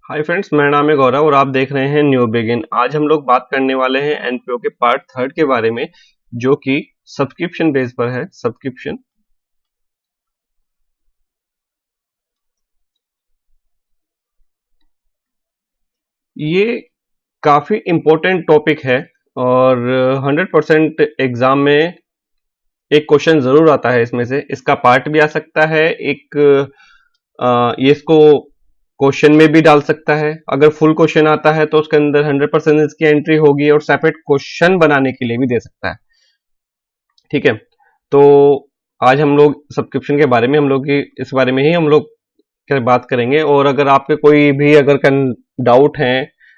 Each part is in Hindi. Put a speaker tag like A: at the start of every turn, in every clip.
A: हाय फ्रेंड्स, मेरा नाम है गौरव और आप देख रहे हैं न्यू बिगिन। आज हम लोग बात करने वाले हैं एनपीओ के पार्ट थर्ड के बारे में, जो कि सब्सक्रिप्शन बेस पर है। सब्सक्रिप्शन ये काफी इंपॉर्टेंट टॉपिक है और 100% एग्जाम में एक क्वेश्चन जरूर आता है। इसमें से इसका पार्ट भी आ सकता है, एक ये इसको क्वेश्चन में भी डाल सकता है। अगर फुल क्वेश्चन आता है तो उसके अंदर 100% इसकी एंट्री होगी और सेपरेट क्वेश्चन बनाने के लिए भी दे सकता है। ठीक है, तो आज हम लोग सब्सक्रिप्शन के बारे में इस बारे में ही हम लोग बात करेंगे। और अगर आपके कोई भी अगर डाउट है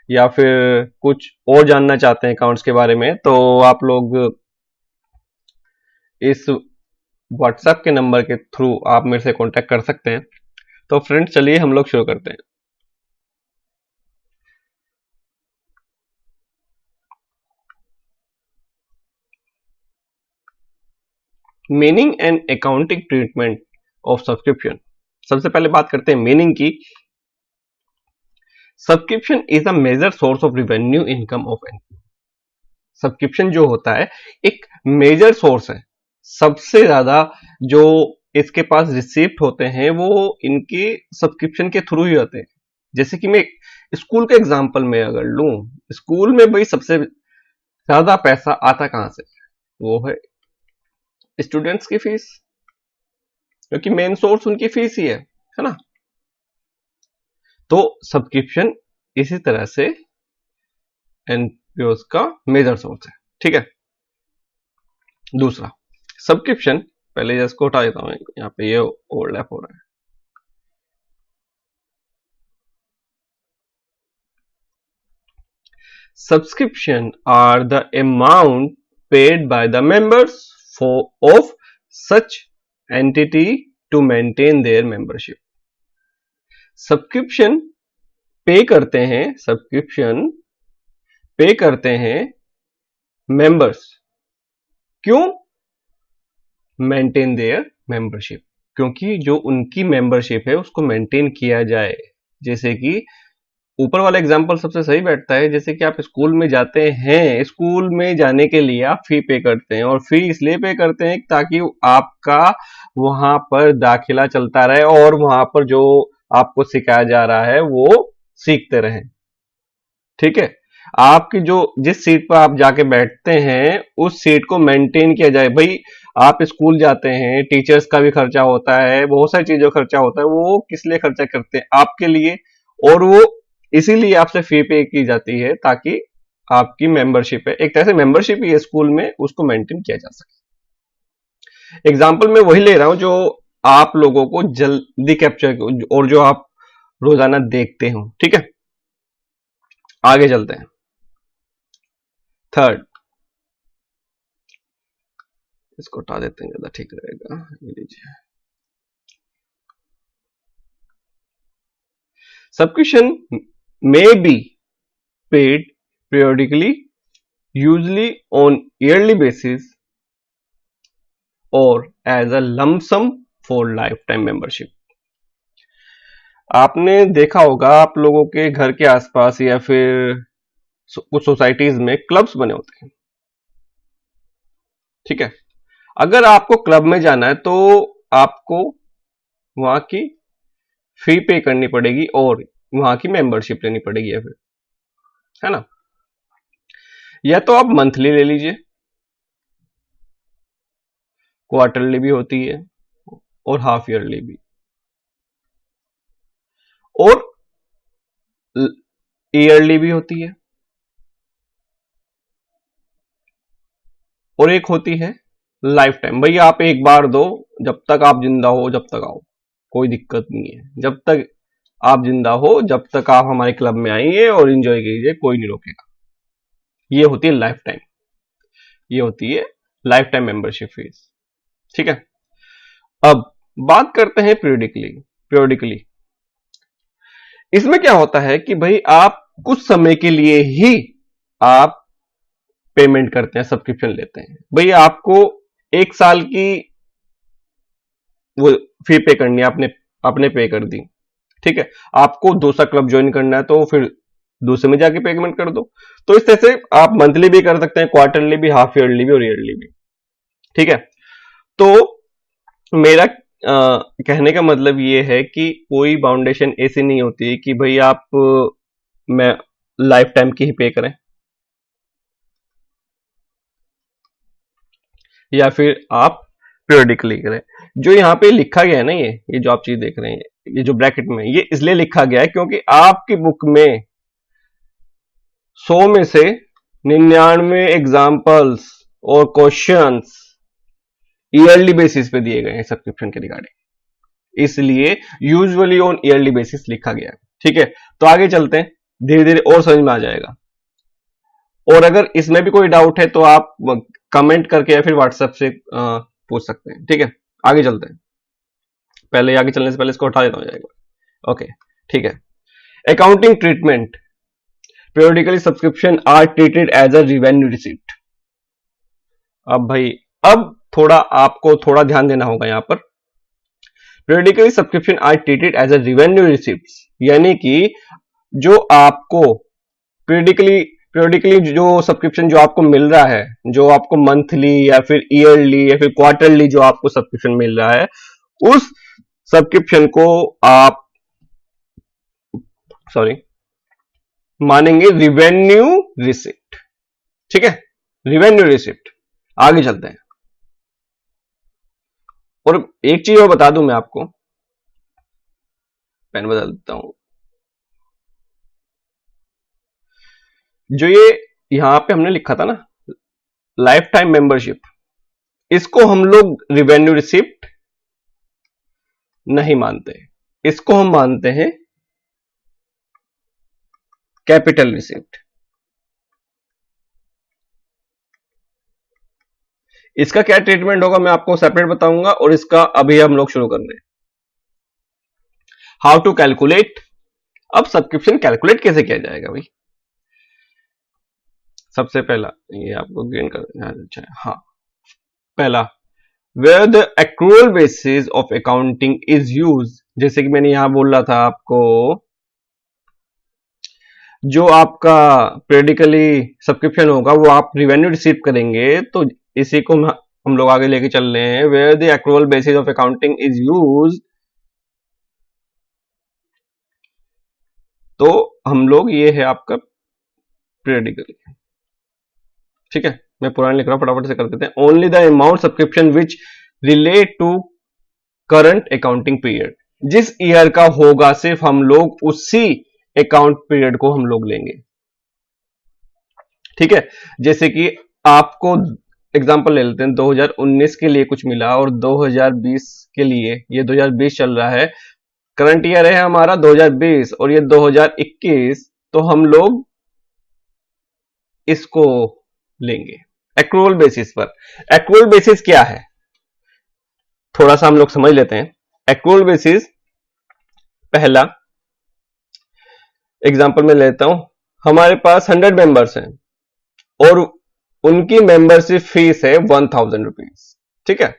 A: या फिर कुछ और जानना चाहते हैं अकाउंट्स के बारे में, तो आप लोग इस व्हाट्सएप के नंबर के थ्रू आप मेरे से कांटेक्ट कर सकते हैं। तो फ्रेंड्स, चलिए हम लोग शुरू करते हैं। Meaning and accounting treatment of subscription. सबसे पहले बात करते हैं मीनिंग की। Subscription is a major source of revenue income of NPO. Subscription जो होता है एक मेजर सोर्स है। सबसे ज्यादा जो इसके पास रिसिप्ट होते हैं वो इनके सब्सक्रिप्शन के थ्रू ही होते हैं। जैसे कि मैं स्कूल के एग्जांपल में अगर लूं, स्कूल में भाई सबसे ज्यादा पैसा आता कहां से? वो है स्टूडेंट्स की फीस, क्योंकि मेन सोर्स उनकी फीस ही है ना। तो सब्सक्रिप्शन इसी तरह से एनपीओ का मेजर सोर्स है। ठीक है, दूसरा सब्सक्रिप्शन, पहले इसको हटा देता हूं, यहाँ पे ये ओवरलैप हो रहा है। Subscription are the amount paid by the members of such entity to maintain their membership. Subscription पे करते हैं मेंबर्स। क्यों? मेंटेन देयर मेंबरशिप, क्योंकि जो उनकी मेंबरशिप है उसको मेंटेन किया जाए। जैसे कि ऊपर वाला एग्जाम्पल सबसे सही बैठता है। जैसे कि आप स्कूल में जाते हैं, स्कूल में जाने के लिए आप फी पे करते हैं, और फी इसलिए पे करते हैं ताकि आपका वहां पर दाखिला चलता रहे और वहां पर जो आपको सिखाया जा रहा है वो सीखते रहें। ठीक है, आपकी जो जिस सीट पर आप जाके बैठते हैं उस सीट को मेंटेन किया जाए। भाई आप स्कूल जाते हैं, टीचर्स का भी खर्चा होता है, बहुत सारी चीजों का खर्चा होता है। वो किस लिए खर्चा करते हैं? आपके लिए। और वो इसीलिए आपसे फी पे की जाती है ताकि आपकी मेंबरशिप है, एक तरह से मेंबरशिप ही है स्कूल में, उसको मेंटेन किया जा सके। एग्जाम्पल मैं वही ले रहा हूं जो आप लोगों को जल्दी कैप्चर और जो आप रोजाना देखते हो। ठीक है, आगे चलते हैं। थर्ड, इसको हटा देते हैं, ज्यादा ठीक रहेगा। ये लीजिए, subscription may be paid periodically, usually on yearly basis or as a lump sum for lifetime membership. आपने देखा होगा, आप लोगों के घर के आसपास या फिर कुछ सोसाइटीज में क्लब्स बने होते हैं। ठीक है, अगर आपको क्लब में जाना है तो आपको वहां की फी पे करनी पड़ेगी और वहां की मेंबरशिप लेनी पड़ेगी, या फिर, है ना। या तो आप मंथली ले लीजिए, क्वार्टरली भी होती है और हाफ ईयरली भी, और ईयरली भी होती है, और एक होती है लाइफ टाइम। भैया आप एक बार दो, जब तक आप जिंदा हो जब तक आओ, कोई दिक्कत नहीं है। जब तक आप जिंदा हो, जब तक आप हमारे क्लब में आइए और एंजॉय कीजिए, कोई नहीं रोकेगा। ये होती है लाइफ टाइम, ये होती है लाइफ टाइम मेंबरशिप फीस। ठीक है, अब बात करते हैं पीरियडिकली। इसमें क्या होता है कि भाई आप कुछ समय के लिए ही आप पेमेंट करते हैं, सब्सक्रिप्शन लेते हैं। भाई आपको एक साल की वो फी पे करनी है, आपने पे कर दी, ठीक है, आपको दूसरा क्लब ज्वाइन करना है तो फिर दूसरे में जाके पेमेंट कर दो। तो इस तरह से आप मंथली भी कर सकते हैं, क्वार्टरली भी, हाफ ईयरली भी और ईयरली भी। ठीक है, तो मेरा कहने का मतलब ये है कि कोई बाउंडेशन ऐसी नहीं होती कि भाई आप मैं लाइफ टाइम की ही पे करें, या फिर आप पीरियडिकली करें। जो यहाँ पे लिखा गया है ना, ये जो आप चीज देख रहे हैं, ये जो ब्रैकेट में, ये इसलिए लिखा गया है क्योंकि आपकी बुक में 100 में से 99 एग्जाम्पल्स और क्वेश्चंस ईयरली बेसिस पे दिए गए हैं सब्सक्रिप्शन के रिगार्डिंग, इसलिए यूजुअली ऑन ईयरली बेसिस लिखा गया है। ठीक है, तो आगे चलते हैं, धीरे धीरे और समझ में आ जाएगा। और अगर इसमें भी कोई डाउट है तो आप कमेंट करके या फिर व्हाट्सएप से पूछ सकते हैं। ठीक है, आगे चलते हैं। पहले आगे चलने से पहले इसको उठा देता हूं जाएगा। ओके, ठीक है। Accounting treatment, periodically subscription are treated as a revenue receipt। अब भाई, अब थोड़ा आपको थोड़ा ध्यान देना होगा यहां पर। periodically subscription are treated as a revenue receipts, यानी कि जो आपको periodically जो सब्सक्रिप्शन जो आपको मिल रहा है, जो आपको मंथली या फिर ईयरली या फिर क्वार्टरली जो आपको सब्सक्रिप्शन मिल रहा है, उस सब्सक्रिप्शन को आप मानेंगे रिवेन्यू रिसिप्ट। ठीक है, रिवेन्यू रिसिप्ट। आगे चलते हैं। और एक चीज और बता दूं मैं आपको, पेन बदल देता हूं। जो ये यहां पे हमने लिखा था ना, लाइफ टाइम मेंबरशिप, इसको हम लोग रिवेन्यू रिसिप्ट नहीं मानते, इसको हम मानते हैं कैपिटल रिसिप्ट। इसका क्या ट्रीटमेंट होगा मैं आपको सेपरेट बताऊंगा, और इसका अभी हम लोग शुरू कर रहे हैं। How to calculate. अब सब्सक्रिप्शन कैलकुलेट कैसे किया जाएगा भाई? सबसे पहला ये आपको गेन करना अच्छा है। हाँ, पहला, where the accrual basis of accounting is use, जैसे कि मैंने यहां बोल रहा था आपको, जो आपका पीरियडिकली सब्सक्रिप्शन होगा वो आप रिवेन्यू रिसीव करेंगे, तो इसी को हम लोग आगे लेके चल रहे हैं। Where the accrual basis of accounting is use, तो हम लोग, ये है आपका पीरियडिकली। ठीक है, मैं पुराने लिख रहा हूं, फटाफट से कर देते हैं। Only the amount subscription which relate to current accounting period, जिस ईयर का होगा सिर्फ हम लोग उसी अकाउंट पीरियड को हम लोग लेंगे। ठीक है, जैसे कि आपको एग्जांपल ले लेते हैं, 2019 के लिए कुछ मिला और 2020 के लिए, ये 2020 चल रहा है, करंट ईयर है हमारा 2020 और ये 2021, तो हम लोग इसको लेंगे एक्रूअल बेसिस पर। एक्रूअल बेसिस क्या है, थोड़ा सा हम लोग समझ लेते हैं। एक्रूअल बेसिस, पहला एग्जांपल में लेता हूं, हमारे पास 100 मेंबर्स हैं और उनकी मेंबरशिप फीस है 1000 रुपीज। ठीक है,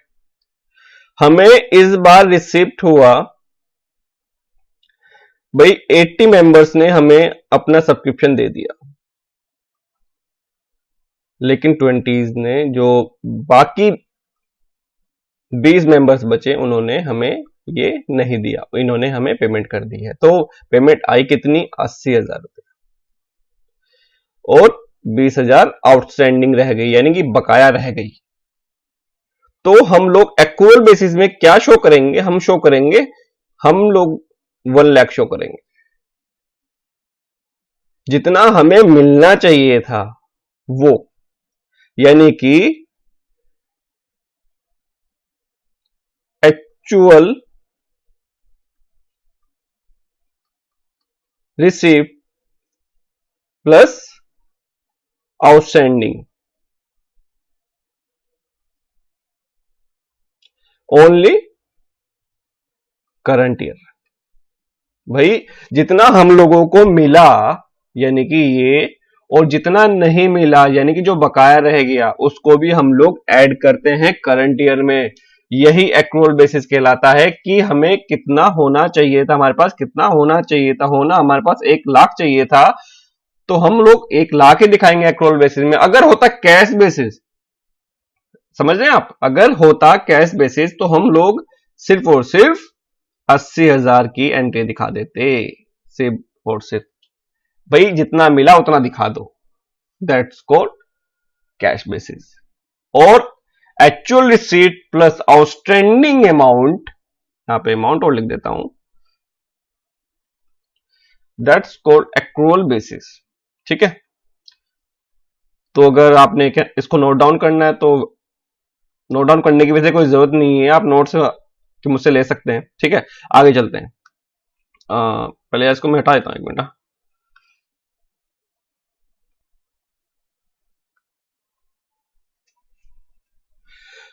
A: हमें इस बार रिसिप्ट हुआ भाई 80 मेंबर्स ने हमें अपना सब्सक्रिप्शन दे दिया, लेकिन 20s ने, जो बाकी 20 मेंबर्स बचे, उन्होंने हमें ये नहीं दिया, इन्होंने हमें पेमेंट कर दी है। तो पेमेंट आई कितनी, 80,000 रुपए, और 20,000 आउटस्टैंडिंग रह गई, यानी कि बकाया रह गई। तो हम लोग एक्रूअल बेसिस में क्या शो करेंगे, हम शो करेंगे, हम लोग 1 लाख शो करेंगे, जितना हमें मिलना चाहिए था वो, यानी कि actual receipt plus outstanding, only current year. भाई जितना हम लोगों को मिला यानी कि ये, और जितना नहीं मिला यानी कि जो बकाया रह गया, उसको भी हम लोग ऐड करते हैं करंट ईयर में। यही एक्रूअल बेसिस कहलाता है कि हमें कितना होना चाहिए था, हमारे पास कितना होना चाहिए था। होना हमारे पास 1,00,000 चाहिए था, तो हम लोग 1,00,000 ही दिखाएंगे एक्रूअल बेसिस में। अगर होता कैश बेसिस, समझ रहे हैं आप, अगर होता कैश बेसिस तो हम लोग सिर्फ और सिर्फ 80,000 की एंट्री दिखा देते, सिर्फ और सिर्फ। भाई जितना मिला उतना दिखा दो, दैट्स कॉल्ड कैश बेसिस। और actual receipt plus outstanding amount, यहां पे अमाउंट और लिख देता हूं, दैट्स कॉल्ड एक्रूअल बेसिस। ठीक है, तो अगर आपने इसको नोट डाउन करना है तो नोट डाउन करने की वजह कोई जरूरत नहीं है, आप नोट्स मुझसे ले सकते हैं। ठीक है, आगे चलते हैं। पहले इसको मैं हटा देता हूं, एक minute.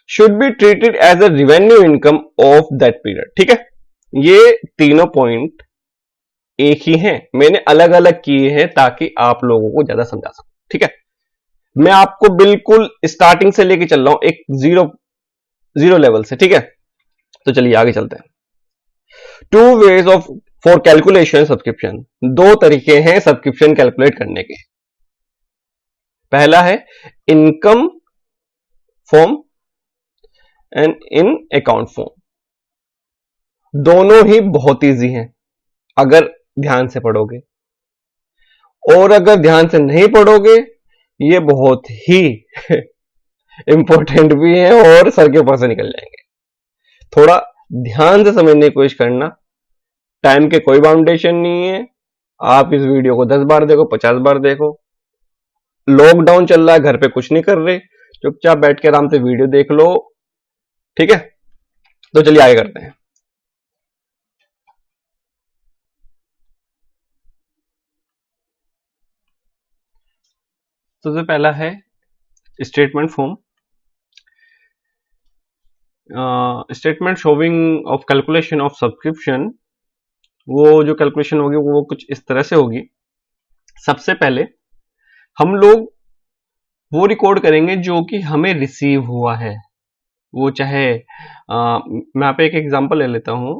A: Should be treated as a revenue income of that period. ठीक है, ये तीनों पॉइंट एक ही हैं, मैंने अलग अलग किए हैं ताकि आप लोगों को ज्यादा समझा सकूं। ठीक है, मैं आपको बिल्कुल स्टार्टिंग से लेके चल रहा हूं, एक जीरो लेवल से। ठीक है, तो चलिए आगे चलते हैं। 2 ways of for calculation subscription, 2 तरीके हैं सब्सक्रिप्शन कैलकुलेट करने के। पहला है income form and in account form. दोनों ही बहुत इजी हैं अगर ध्यान से पढ़ोगे, और अगर ध्यान से नहीं पढ़ोगे ये बहुत ही इंपॉर्टेंट भी है और सर के ऊपर से निकल जाएंगे। थोड़ा ध्यान से समझने की कोशिश करना, टाइम के कोई बाउंडेशन नहीं है। आप इस वीडियो को 10 बार देखो, 50 बार देखो। लॉकडाउन चल रहा है, घर पे कुछ नहीं कर रहे, चुपचाप बैठ के आराम से वीडियो देख लो। ठीक है, तो चलिए आगे करते हैं। सबसे पहला है statement form. Statement showing of calculation of subscription, वो जो कैलकुलेशन होगी वो कुछ इस तरह से होगी। सबसे पहले हम लोग वो रिकॉर्ड करेंगे जो कि हमें रिसीव हुआ है, वो चाहे मैं यहाँ पे एक एग्जांपल ले लेता हूँ,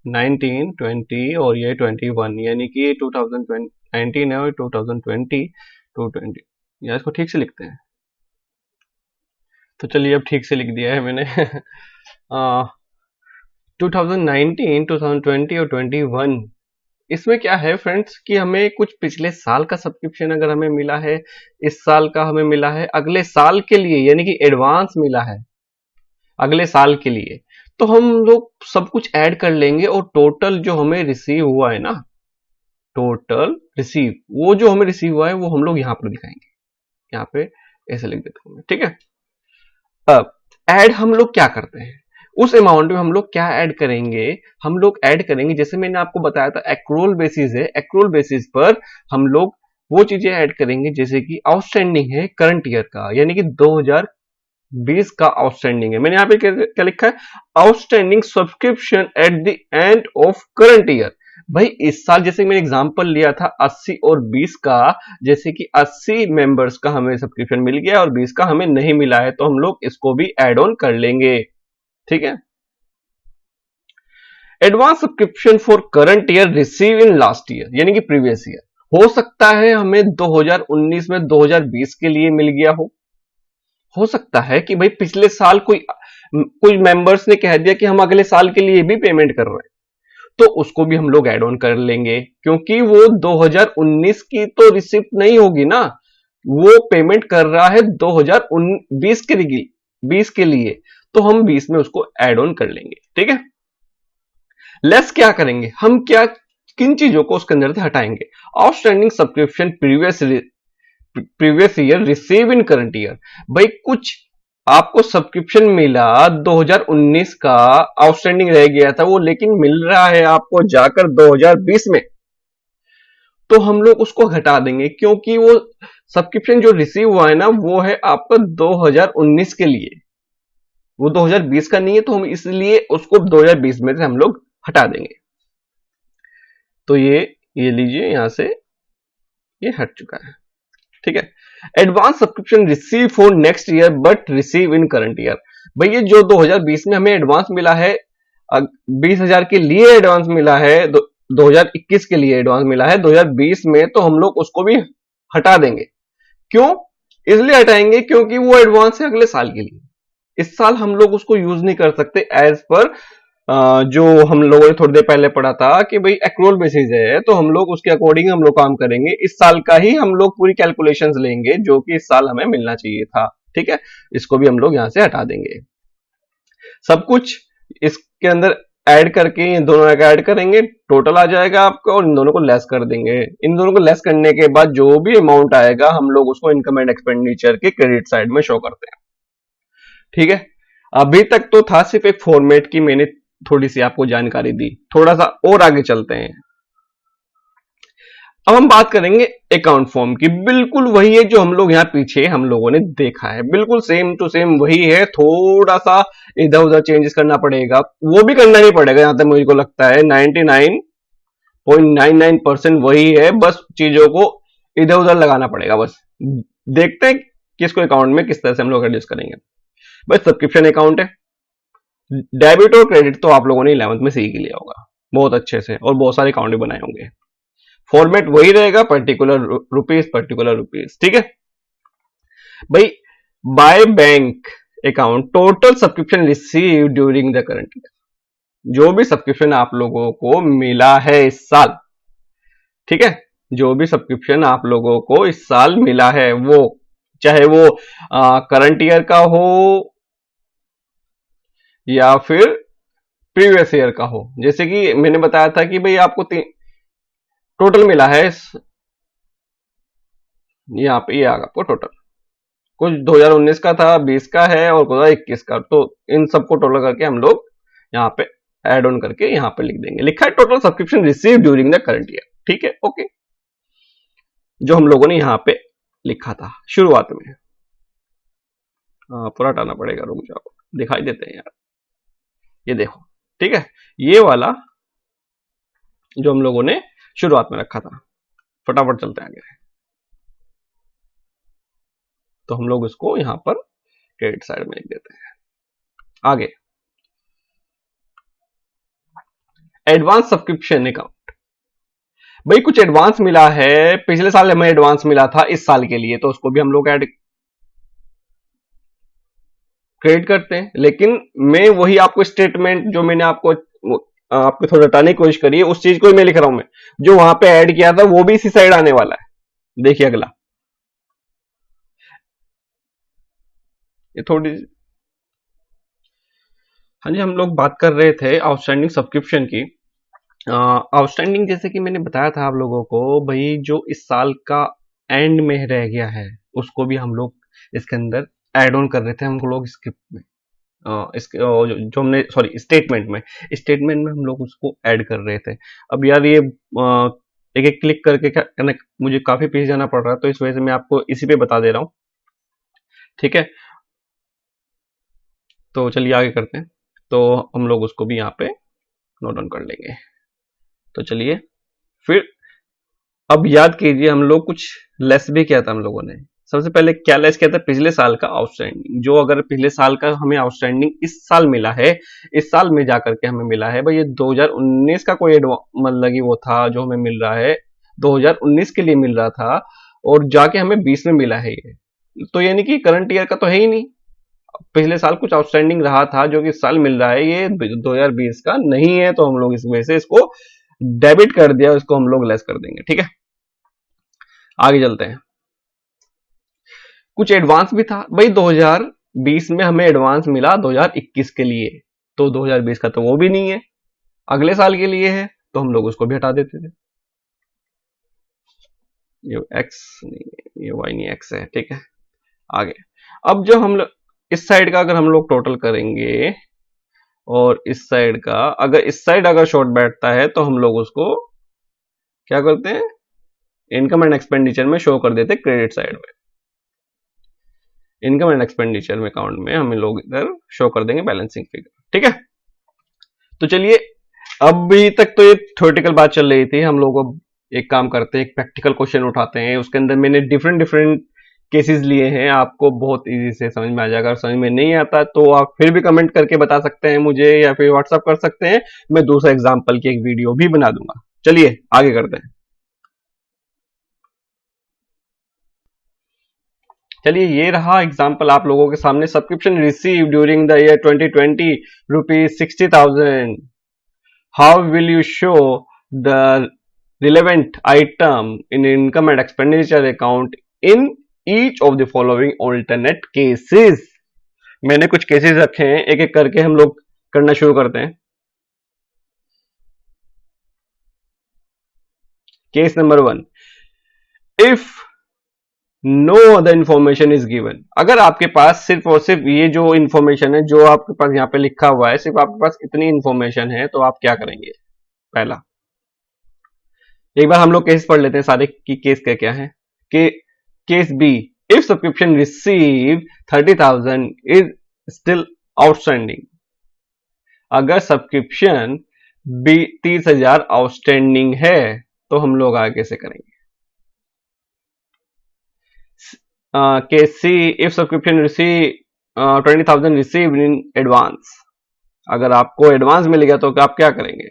A: 19, 20 और ये 21, यानी कि 2019 है और 2020, 220, या इसको ठीक से लिखते हैं। तो चलिए अब ठीक से लिख दिया है मैंने। 2019, 2020 और 21, इसमें क्या है फ्रेंड्स कि हमें कुछ पिछले साल का सब्सक्रिप्शन अगर हमें मिला है, इस साल का हमें मिला है, अगले साल के लिए यानी कि एडवांस मिला है अगले साल के लिए, तो हम लोग सब कुछ ऐड कर लेंगे और टोटल जो हमें रिसीव हुआ है ना, टोटल रिसीव, वो जो हमें रिसीव हुआ है वो हम लोग यहां पर दिखाएंगे। यहाँ पे ऐसे लिख देता हूं मैं। ठीक है, अब ऐड हम लोग क्या करते हैं, उस अमाउंट में हम लोग क्या ऐड करेंगे, हम लोग ऐड करेंगे, जैसे मैंने आपको बताया था एक्रूअल बेसिस है, एक्रूअल बेसिस पर हम लोग वो चीजें ऐड करेंगे जैसे कि आउटस्टैंडिंग है करंट ईयर का, यानी कि 2020 का आउटस्टैंडिंग है। मैंने यहाँ पे क्या लिखा है, outstanding subscription at the end of current year. भाई इस साल जैसे मैंने एग्जांपल लिया था 80 और 20 का, जैसे कि 80 मेंबर्स का हमें सब्सक्रिप्शन मिल गया और 20 का हमें नहीं मिला है, तो हम लोग इसको भी ऐड ऑन कर लेंगे। ठीक है, advance subscription for current year receive in last year, यानी कि प्रीवियस ईयर। हो सकता है हमें 2019 में 2020 के लिए मिल गया हो सकता है कि भाई पिछले साल कोई मेंबर्स ने कह दिया कि हम अगले साल के लिए भी पेमेंट कर रहे हैं, तो उसको भी हम लोग ऐड ऑन कर लेंगे, क्योंकि वो 2019 की तो रिसिप्ट नहीं होगी ना, वो पेमेंट कर रहा है 2020 के लिए, तो हम 20 में उसको ऐड ऑन कर लेंगे। ठीक है, लेस क्या करेंगे हम, किन चीजों को उसके अंदर से हटाएंगे, outstanding subscription previous year receive in current year. भाई कुछ आपको सब्सक्रिप्शन मिला 2019 का, आउटस्टैंडिंग रह गया था वो, लेकिन मिल रहा है आपको जाकर 2020 में, तो हम लोग उसको घटा देंगे, क्योंकि वो सब्सक्रिप्शन जो रिसीव हुआ है ना वो है आपका 2019 के लिए, वो 2020 का नहीं है, तो हम इसलिए उसको 2020 में से हम लोग हटा देंगे। तो ये लीजिए यहां से ये हट चुका है। ठीक है, advance subscription receive for next year but receive in current year. भाई ये जो 2020 में हमें एडवांस मिला है, 20,000 के लिए एडवांस मिला है, 2021 के लिए एडवांस मिला है 2020 में, तो हम लोग उसको भी हटा देंगे। क्यों इसलिए हटाएंगे? क्योंकि वो एडवांस है अगले साल के लिए, इस साल हम लोग उसको यूज नहीं कर सकते एज पर जो हम लोगों ने थोड़ी देर पहले पढ़ा था कि भाई एक्रूअल बेसिस है, तो हम लोग उसके अकॉर्डिंग हम लोग काम करेंगे। इस साल का ही हम लोग पूरी कैलकुलेशंस लेंगे जो कि इस साल हमें मिलना चाहिए था। ठीक है, इसको भी हम लोग यहां से हटा देंगे। सब कुछ इसके अंदर ऐड करके इन दोनों का ऐड करेंगे, टोटल आ जाएगा आपका, और इन दोनों को लेस कर देंगे। इन दोनों को लेस करने के बाद जो भी अमाउंट आएगा हम लोग उसको इनकम एंड एक्सपेंडिचर के क्रेडिट साइड में शो करते हैं। ठीक है, अभी तक तो था सिर्फ एक फॉर्मेट की मैंने थोड़ी सी आपको जानकारी दी, थोड़ा सा और आगे चलते हैं। अब हम बात करेंगे अकाउंट फॉर्म की। बिल्कुल वही है जो हम लोग यहाँ पीछे हम लोगों ने देखा है, बिल्कुल सेम टू सेम वही है, थोड़ा सा इधर उधर चेंजेस करना पड़ेगा, वो भी करना नहीं पड़ेगा जहां तक मुझे को लगता है। 99.99% वही है, बस चीजों को इधर उधर लगाना पड़ेगा। बस देखते हैं कि इसको अकाउंट में किस तरह से हम लोग एडजस्ट करेंगे। बस सब्सक्रिप्शन अकाउंट है, डेबिट और क्रेडिट तो आप लोगों ने 11th में सीख लिया होगा बहुत अच्छे से, और बहुत सारे अकाउंट भी बनाए होंगे। फॉर्मेट वही रहेगा, पर्टिकुलर रुपीज। ठीक है भाई, by bank account total subscription receive during the current year, जो भी सब्सक्रिप्शन आप लोगों को मिला है इस साल, ठीक है, जो भी सब्सक्रिप्शन आप लोगों को इस साल मिला है, वो चाहे वो करंट ईयर का हो या फिर प्रीवियस ईयर का हो। जैसे कि मैंने बताया था कि भाई आपको टोटल मिला है यहाँ पे, ये आगा आपको टोटल कुछ 2019 का था, 20 का है और कुछ 21 का, तो इन सबको टोटल करके हम लोग यहाँ पे ऐड ऑन करके यहाँ पे लिख देंगे। लिखा है total subscription receive during the current year. ठीक है, ओके, जो हम लोगों ने यहाँ पे लिखा था शुरुआत में। पूरा हटाना पड़ेगा, रुक जाओ, दिखाई देते हैं यार, ये देखो। ठीक है, ये वाला जो हम लोगों ने शुरुआत में रखा था, फटाफट चलते हैं आगे। तो हम लोग इसको यहां पर क्रेडिट साइड में लिख देते हैं। आगे एडवांस सब्सक्रिप्शन अकाउंट। भाई कुछ एडवांस मिला है, पिछले साल हमें एडवांस मिला था इस साल के लिए, तो उसको भी हम लोग ऐड क्रेडिट करते हैं। लेकिन मैं वही आपको स्टेटमेंट जो मैंने आपको थोड़ा हटाने की कोशिश करी है, उस चीज को मैं लिख रहा हूं। मैं जो वहां पे ऐड किया था वो भी इसी साइड आने वाला है। देखिए अगला, ये थोड़ी, हाँ जी, हम लोग बात कर रहे थे आउटस्टैंडिंग सब्सक्रिप्शन की। आउटस्टैंडिंग जैसे कि मैंने बताया था आप लोगों को, भाई जो इस साल का एंड में रह गया है उसको भी हम लोग इसके अंदर ऐड ऑन कर रहे थे हम लोग स्क्रिप्ट में, इसके जो हमने सॉरी स्टेटमेंट में हम लोग उसको ऐड कर रहे थे। अब यार ये एक एक क्लिक करके क्या मुझे काफी पीछे जाना पड़ रहा है, तो इस वजह से मैं आपको इसी पे बता दे रहा हूं। ठीक है, तो चलिए आगे करते हैं। तो हम लोग उसको भी यहाँ पे नोट डाउन कर लेंगे। तो चलिए फिर अब याद कीजिए, हम लोग कुछ लेस भी किया था हम लोगों ने। सबसे पहले क्या लेस किया था? पिछले साल का आउटस्टैंडिंग। जो अगर पिछले साल का हमें आउटस्टैंडिंग इस साल मिला है, इस साल में जाकर के हमें मिला है, भाई ये 2019 का कोई मतलब कि वो था जो हमें मिल रहा है, 2019 के लिए मिल रहा था और जाके हमें 20 में मिला है ये, तो यानी कि करंट ईयर का तो है ही नहीं। पिछले साल कुछ आउटस्टैंडिंग रहा था जो कि इस साल मिल रहा है, ये 2020 का नहीं है, तो हम लोग इस वजह से इसको डेबिट कर दिया, इसको हम लोग लेस कर देंगे। ठीक है, आगे चलते हैं। कुछ एडवांस भी था भाई, 2020 में हमें एडवांस मिला 2021 के लिए, तो 2020 का तो वो भी नहीं है, अगले साल के लिए है, तो हम लोग उसको भी हटा देते थे। ये एक्स नहीं, ये वाई नहीं, एक्स है। ठीक है, आगे अब जो हम लोग इस साइड का अगर हम लोग टोटल करेंगे और इस साइड का, अगर इस साइड अगर शॉर्ट बैठता है तो हम लोग उसको क्या करते हैं, इनकम एंड एक्सपेंडिचर में शो कर देते क्रेडिट साइड में। इनकम एंड एक्सपेंडिचर में अकाउंट में हम लोग इधर शो कर देंगे बैलेंसिंग फिगर। ठीक है, तो चलिए अभी तक तो ये थ्योरेटिकल बात चल रही थी, हम लोग अब एक काम करते हैं, एक प्रैक्टिकल क्वेश्चन उठाते हैं। उसके अंदर मैंने डिफरेंट केसेस लिए हैं, आपको बहुत इजी से समझ में आ जाएगा। अगर समझ में नहीं आता तो आप फिर भी कमेंट करके बता सकते हैं मुझे, या फिर व्हाट्सअप कर सकते हैं, मैं दूसरा एग्जाम्पल की एक वीडियो भी बना दूंगा। चलिए आगे करते हैं। चलिए ये रहा एग्जाम्पल आप लोगों के सामने। Subscription receive during the year 2020 ₹60,000। How will you show the relevant item in income and expenditure account in each of the following alternate cases? मैंने कुछ केसेस रखे हैं, एक एक करके हम लोग करना शुरू करते हैं। Case number 1, if no other information is given. अगर आपके पास सिर्फ और सिर्फ ये जो इंफॉर्मेशन है, जो आपके पास यहाँ पे लिखा हुआ है, सिर्फ आपके पास इतनी इंफॉर्मेशन है, तो आप क्या करेंगे? पहला, एक बार हम लोग केस पढ़ लेते हैं सारे की केस क्या क्या है। कि case B, if subscription receive 30,000 is still outstanding. अगर सब्सक्रिप्शन 30,000 आउटस्टैंडिंग है तो हम लोग आगे कैसे करेंगे? Case C, if subscription receive 20,000 receive in advance. अगर आपको एडवांस मिल गया तो आप क्या करेंगे?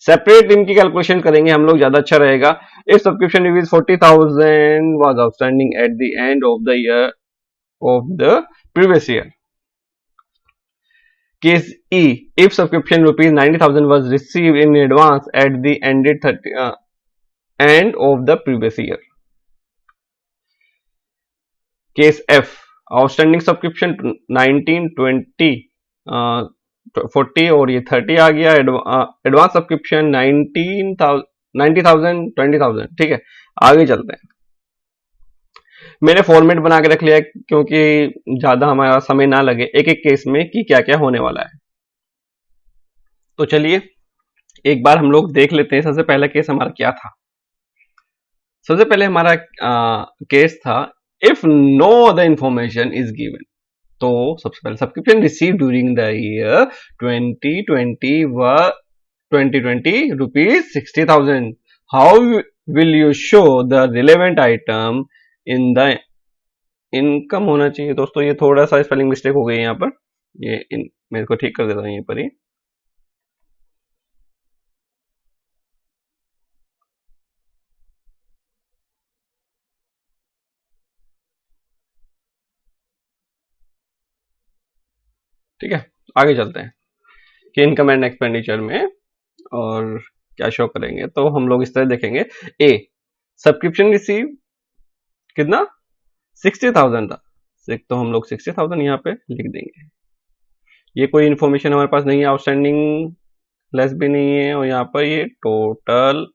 A: सेपरेट इनकी कैलकुलेशन करेंगे हम लोग, ज्यादा अच्छा रहेगा। If subscription rupees 40,000 was outstanding at the end of the year of the previous year. Case E, if subscription rupees 90,000 was received in advance at the end of the previous year. Case F, outstanding subscription 19, 20, 40 और ये 30 आ गया। Advance subscription 90,000, 20,000। ठीक है, आगे चलते हैं। मैंने फॉर्मेट बना के रख लिया क्योंकि ज्यादा हमारा समय ना लगे एक एक केस में कि क्या क्या होने वाला है। तो चलिए एक बार हम लोग देख लेते हैं। सबसे पहला केस हमारा क्या था? सबसे पहले हमारा केस था if no other information is given. तो सबसे पहले subscription receive during the year 2020 rupees 60,000। How will you show the relevant item in the income होना चाहिए दोस्तों, ये थोड़ा सा स्पेलिंग मिस्टेक हो गई यहाँ पर, ये मेरे को ठीक कर देता हूँ यहीं पर ही। ठीक है, आगे चलते हैं कि इनकम एंड एक्सपेंडिचर में और क्या शो करेंगे। तो हम लोग इस तरह देखेंगे। ए, सब्सक्रिप्शन रिसीव कितना? 60,000 था, तो हम लोग 60,000 यहाँ पे लिख देंगे। ये कोई इंफॉर्मेशन हमारे पास नहीं है, आउटस्टैंडिंग लेस भी नहीं है, और यहाँ पर ये टोटल,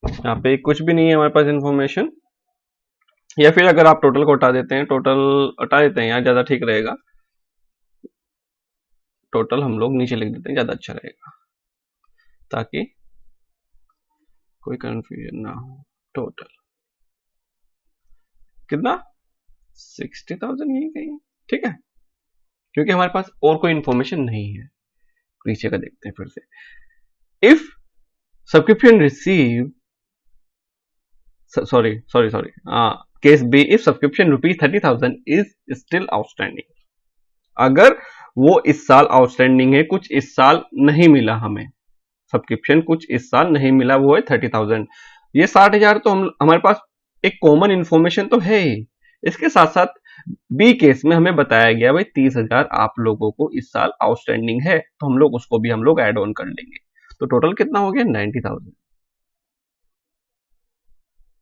A: यहाँ पे कुछ भी नहीं है हमारे पास इंफॉर्मेशन। या फिर अगर आप टोटल को हटा देते हैं, टोटल हटा देते हैं, यहाँ ज्यादा ठीक रहेगा। टोटल हम लोग नीचे लिख देते हैं, ज्यादा अच्छा रहेगा ताकि कोई कंफ्यूजन ना हो। टोटल कितना? 60,000 यही कहीं। ठीक है, क्योंकि हमारे पास और कोई इंफॉर्मेशन नहीं है। नीचे का देखते हैं फिर से। If subscription receive, sorry case B, if subscription rupees 30,000 is still outstanding. अगर वो इस साल आउटस्टैंडिंग है, कुछ इस साल नहीं मिला हमें, सब्सक्रिप्शन कुछ इस साल नहीं मिला, वो है 30,000। ये 60,000 तो हमारे पास एक कॉमन इंफॉर्मेशन तो है ही। इसके साथ साथ बी केस में हमें बताया गया भाई 30,000 आप लोगों को इस साल आउटस्टैंडिंग है, तो हम लोग उसको भी हम लोग ऐड ऑन कर लेंगे। तो टोटल कितना हो गया? 90,000।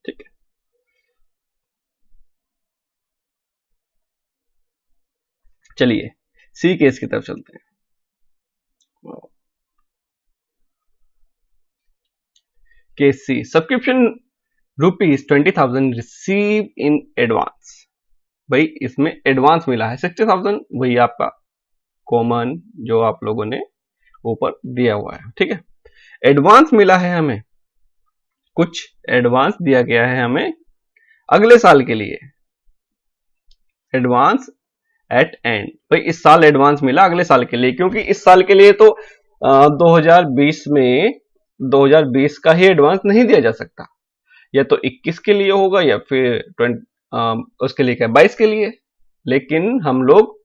A: ठीक है, चलिए सी केस की तरफ चलते हैं। Case C, subscription rupees 20,000 receive in advance. भाई इसमें एडवांस मिला है 60,000, वही आपका कॉमन जो आप लोगों ने ऊपर दिया हुआ है। ठीक है, एडवांस मिला है हमें, कुछ एडवांस दिया गया है हमें अगले साल के लिए। एडवांस एट एंड, भाई इस साल एडवांस मिला अगले साल के लिए, क्योंकि इस साल के लिए तो 2020 में 2020 का ही एडवांस नहीं दिया जा सकता। या तो 21 के लिए होगा या फिर 20 उसके लिए क्या 22 के लिए, लेकिन हम लोग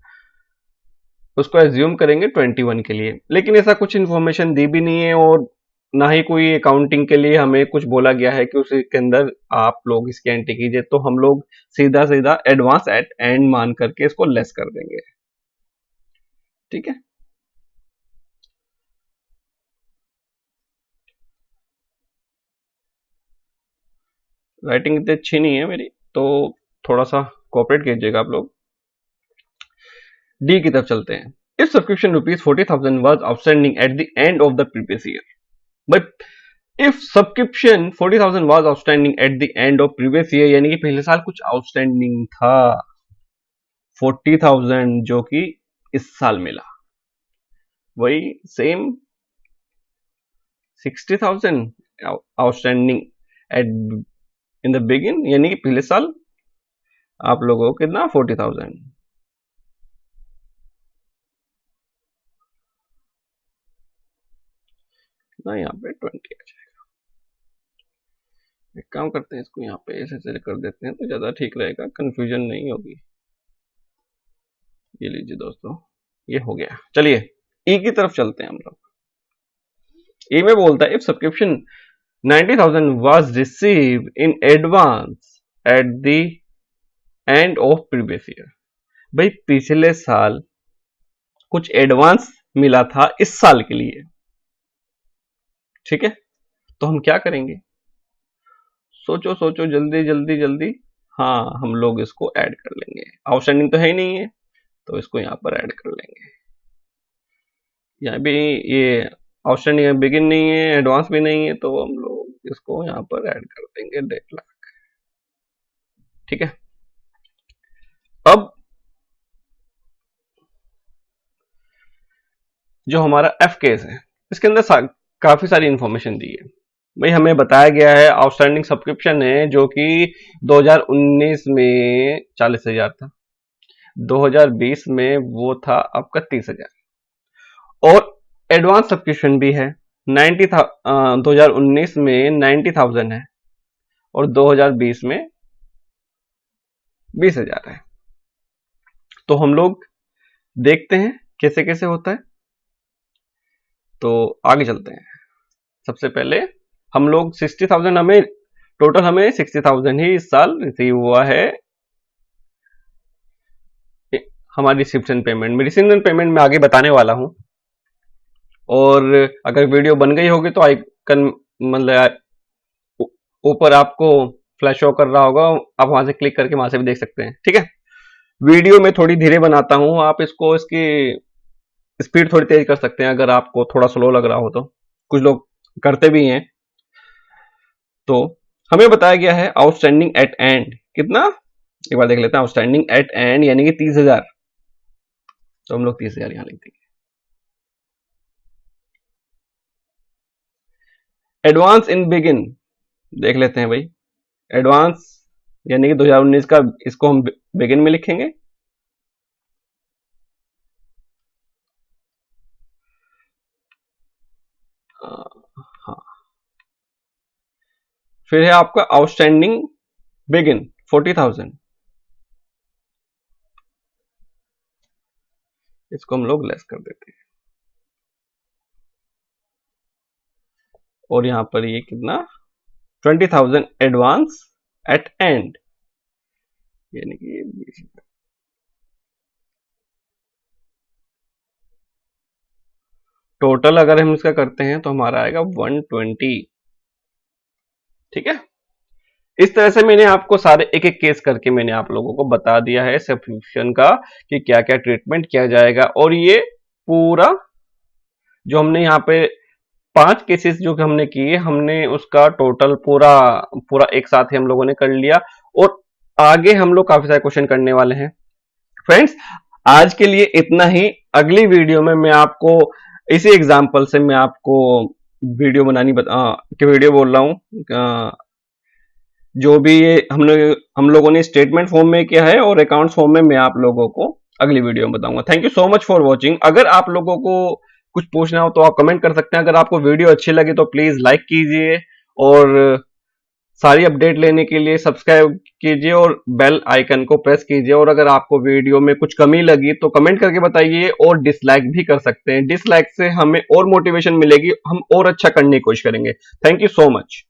A: उसको एज्यूम करेंगे 21 के लिए। लेकिन ऐसा कुछ इन्फॉर्मेशन दी भी नहीं है और ना ही कोई अकाउंटिंग के लिए हमें कुछ बोला गया है कि उसके अंदर आप लोग इसकी एंट्री कीजिए, तो हम लोग सीधा सीधा एडवांस एट एंड मान करके इसको लेस कर देंगे। ठीक है, राइटिंग इतनी अच्छी नहीं है मेरी, तो थोड़ा सा कोऑपरेट कीजिएगा आप लोग। डी की तरफ चलते हैं। If subscription rupees 40,000 was outstanding at the end of the previous year, but if subscription 40,000 was outstanding at the end of previous year, यानी कि पिछले साल कुछ आउटस्टैंडिंग था 40,000 जो कि इस साल मिला, वही same 60,000 outstanding at in the begin, यानी कि पिछले साल आप लोगों को कितना 40,000, ना यहाँ पे 20 आ जाएगा। एक काम करते हैं, इसको यहाँ पे ऐसे कर देते हैं तो ज्यादा ठीक रहेगा, कंफ्यूजन नहीं होगी। ये लीजिए दोस्तों, ये हो गया। चलिए ई की तरफ चलते हैं हम लोग। ई में बोलता है if subscription 90,000 was received in advance at the end of previous year, भाई पिछले साल कुछ एडवांस मिला था इस साल के लिए, ठीक है, तो हम क्या करेंगे, सोचो सोचो जल्दी जल्दी जल्दी। हाँ, हम लोग इसको ऐड कर लेंगे, आउटस्टैंडिंग तो है ही नहीं है तो इसको यहां पर ऐड कर लेंगे। यहाँ भी ये आउटस्टैंडिंग बिगिन नहीं है, एडवांस भी नहीं है, तो हम लोग इसको यहां पर ऐड कर देंगे 1.5 लाख। ठीक है, अब जो हमारा एफ केस है, इसके अंदर काफी सारी इंफॉर्मेशन दी है। भाई हमें बताया गया है आउटस्टैंडिंग सब्सक्रिप्शन है जो कि 2019 में 40,000 था, 2020 में वो था आपका 30,000, और एडवांस सब्सक्रिप्शन भी है 2019 में 90,000 है और 2020 में 20,000 है। तो हम लोग देखते हैं कैसे कैसे होता है, तो आगे चलते हैं। सबसे पहले हम लोग 60,000 हमें 60,000 ही इस साल रिसीव हुआ है हमारी रिसिप्शन पेमेंट में। रिसिप्शन पेमेंट में आगे बताने वाला हूं, और अगर वीडियो बन गई होगी तो आइकन मतलब ऊपर आपको फ्लैश शो कर रहा होगा, आप वहां से क्लिक करके वहां से भी देख सकते हैं। ठीक है, वीडियो में थोड़ी धीरे बनाता हूं, आप इसको इसकी स्पीड थोड़ी तेज कर सकते हैं अगर आपको थोड़ा स्लो लग रहा हो तो, कुछ लोग करते भी हैं। तो हमें बताया गया है आउटस्टैंडिंग एट एंड कितना, एक बार देख लेते हैं। आउटस्टैंडिंग एट एंड यानी कि 30,000, तो हम लोग 30,000 यहां लिख देंगे। एडवांस इन बिगिन देख लेते हैं भाई, एडवांस यानी कि 2019 का, इसको हम बिगिन में लिखेंगे। हाँ, फिर है आपका आउटस्टैंडिंग बिगिन 40,000, इसको हम लोग लेस कर देते हैं, और यहां पर ये कितना 20,000 एडवांस एट एंड यानी कि 20,000। टोटल अगर हम इसका करते हैं तो हमारा आएगा 120। ठीक है, इस तरह से मैंने आपको सारे एक एक केस करके मैंने आप लोगों को बता दिया है सब्सक्रिप्शन का कि क्या क्या ट्रीटमेंट किया जाएगा। और ये पूरा जो हमने यहाँ पे 5 केसेस जो हमने किए, हमने उसका टोटल पूरा पूरा एक साथ ही हम लोगों ने कर लिया, और आगे हम लोग काफी सारे क्वेश्चन करने वाले हैं। फ्रेंड्स, आज के लिए इतना ही। अगली वीडियो में मैं आपको इसी एग्जाम्पल से मैं आपको वीडियो बनानी वीडियो बोल रहा हूँ, जो भी ये हम लोगों ने स्टेटमेंट फॉर्म में किया है और अकाउंट फॉर्म में मैं आप लोगों को अगली वीडियो में बताऊंगा। Thank you so much for watching. अगर आप लोगों को कुछ पूछना हो तो आप कमेंट कर सकते हैं। अगर आपको वीडियो अच्छी लगी तो प्लीज लाइक कीजिए, और सारी अपडेट लेने के लिए सब्सक्राइब कीजिए और बेल आइकन को प्रेस कीजिए। और अगर आपको वीडियो में कुछ कमी लगी तो कमेंट करके बताइए और डिसलाइक भी कर सकते हैं। डिसलाइक से हमें और मोटिवेशन मिलेगी, हम और अच्छा करने की कोशिश करेंगे। Thank you so much.